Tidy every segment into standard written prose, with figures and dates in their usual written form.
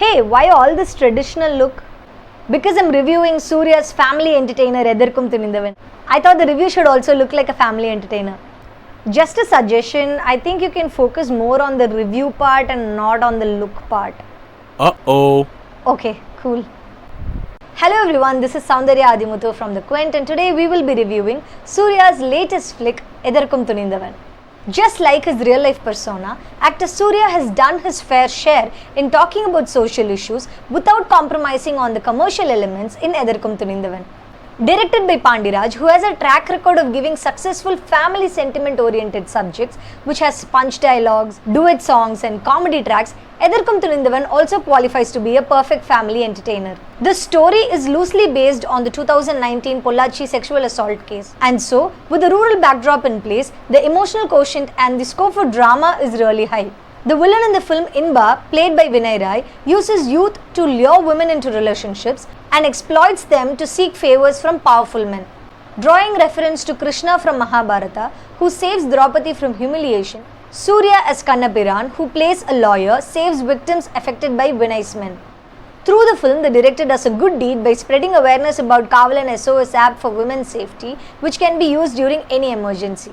Hey, why all this traditional look? Because I'm reviewing Suriya's family entertainer Etharkum Thuninthavan. I thought the review should also look like a family entertainer. Just a suggestion, I think you can focus more on the review part and not on the look part. Uh-oh. Okay, cool. Hello everyone, this is Soundarya Adimuthu from the Quint and today we will be reviewing Suriya's latest flick, Etharkum Thuninthavan. Just like his real life persona, actor Suriya has done his fair share in talking about social issues without compromising on the commercial elements in Etharkum Thuninthavan. Directed by Pandiraj, who has a track record of giving successful family sentiment oriented subjects which has punch dialogues, duet songs and comedy tracks, Etharkum Thuninthavan also qualifies to be a perfect family entertainer. The story is loosely based on the 2019 Pollachi sexual assault case. And so, with the rural backdrop in place, the emotional quotient and the scope for drama is really high. The villain in the film, Imman, played by Vinay Rai, uses youth to lure women into relationships and exploits them to seek favors from powerful men. Drawing reference to Krishna from Mahabharata, who saves Draupadi from humiliation, Suriya as Kannapiran, who plays a lawyer, saves victims affected by Vinay's men. Through the film, the director does a good deed by spreading awareness about Kavalan SOS app for women's safety, which can be used during any emergency.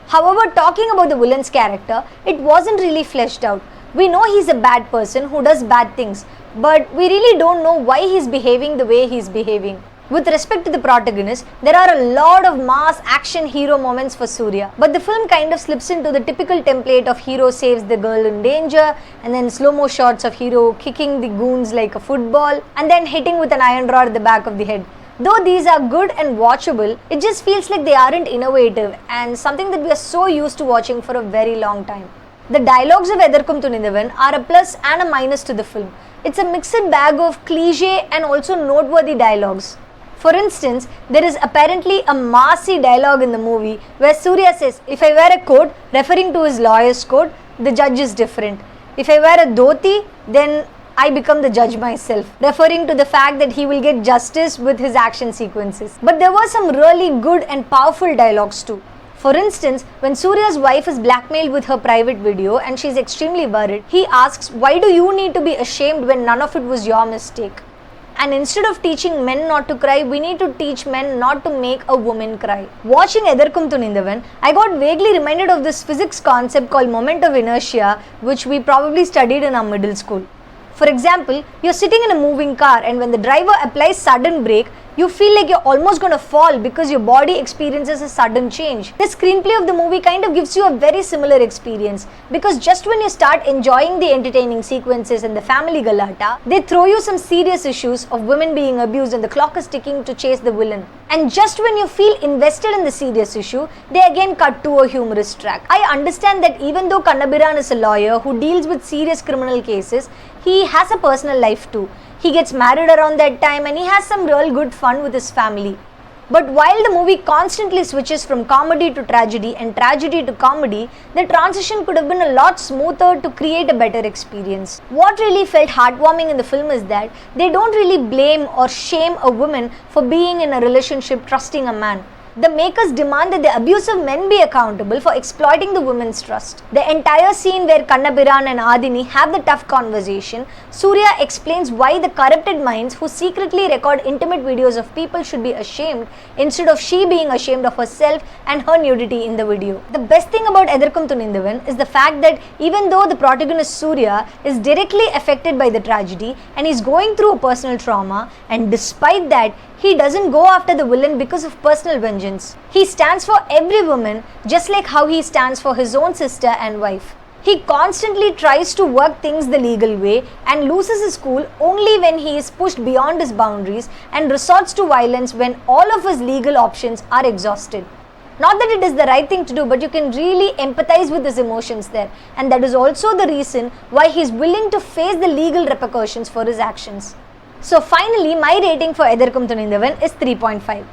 However, talking about the villain's character, it wasn't really fleshed out. We know he's a bad person who does bad things, but we really don't know why he's behaving the way he's behaving. With respect to the protagonist, there are a lot of mass action hero moments for Suriya, but the film kind of slips into the typical template of hero saves the girl in danger, and then slow-mo shots of hero kicking the goons like a football, and then hitting with an iron rod at the back of the head. Though these are good and watchable, it just feels like they aren't innovative and something that we are so used to watching for a very long time. The dialogues of Etharkum Thuninthavan are a plus and a minus to the film. It's a mixed bag of cliché and also noteworthy dialogues. For instance, there is apparently a massy dialogue in the movie where Suriya says, "If I wear a coat," referring to his lawyer's coat, "the judge is different. If I wear a dhoti, then I become the judge myself," referring to the fact that he will get justice with his action sequences. But there were some really good and powerful dialogues too. For instance, when Suriya's wife is blackmailed with her private video and she is extremely worried, he asks, "Why do you need to be ashamed when none of it was your mistake?" And instead of teaching men not to cry, we need to teach men not to make a woman cry. Watching Etharkum Thuninthavan, I got vaguely reminded of this physics concept called moment of inertia, which we probably studied in our middle school. For example, you're sitting in a moving car and when the driver applies sudden brake, you feel like you're almost going to fall because your body experiences a sudden change. The screenplay of the movie kind of gives you a very similar experience because just when you start enjoying the entertaining sequences and the family galata, they throw you some serious issues of women being abused and the clock is ticking to chase the villain. And just when you feel invested in the serious issue, they again cut to a humorous track. I understand that even though Kannapiran is a lawyer who deals with serious criminal cases, he has a personal life too. He gets married around that time and he has some real good fun with his family. But while the movie constantly switches from comedy to tragedy and tragedy to comedy, the transition could have been a lot smoother to create a better experience. What really felt heartwarming in the film is that they don't really blame or shame a woman for being in a relationship trusting a man. The makers demand that the abusive men be accountable for exploiting the woman's trust. The entire scene where Kannapiran and Adini have the tough conversation, Suriya explains why the corrupted minds who secretly record intimate videos of people should be ashamed instead of she being ashamed of herself and her nudity in the video. The best thing about Etharkum Thuninthavan is the fact that even though the protagonist Suriya is directly affected by the tragedy and is going through a personal trauma, and despite that, he doesn't go after the villain because of personal vengeance. He stands for every woman just like how he stands for his own sister and wife. He constantly tries to work things the legal way and loses his cool only when he is pushed beyond his boundaries and resorts to violence when all of his legal options are exhausted. Not that it is the right thing to do, but you can really empathize with his emotions there. And that is also the reason why he is willing to face the legal repercussions for his actions. So finally, my rating for Etharkum Thuninthavan is 3.5.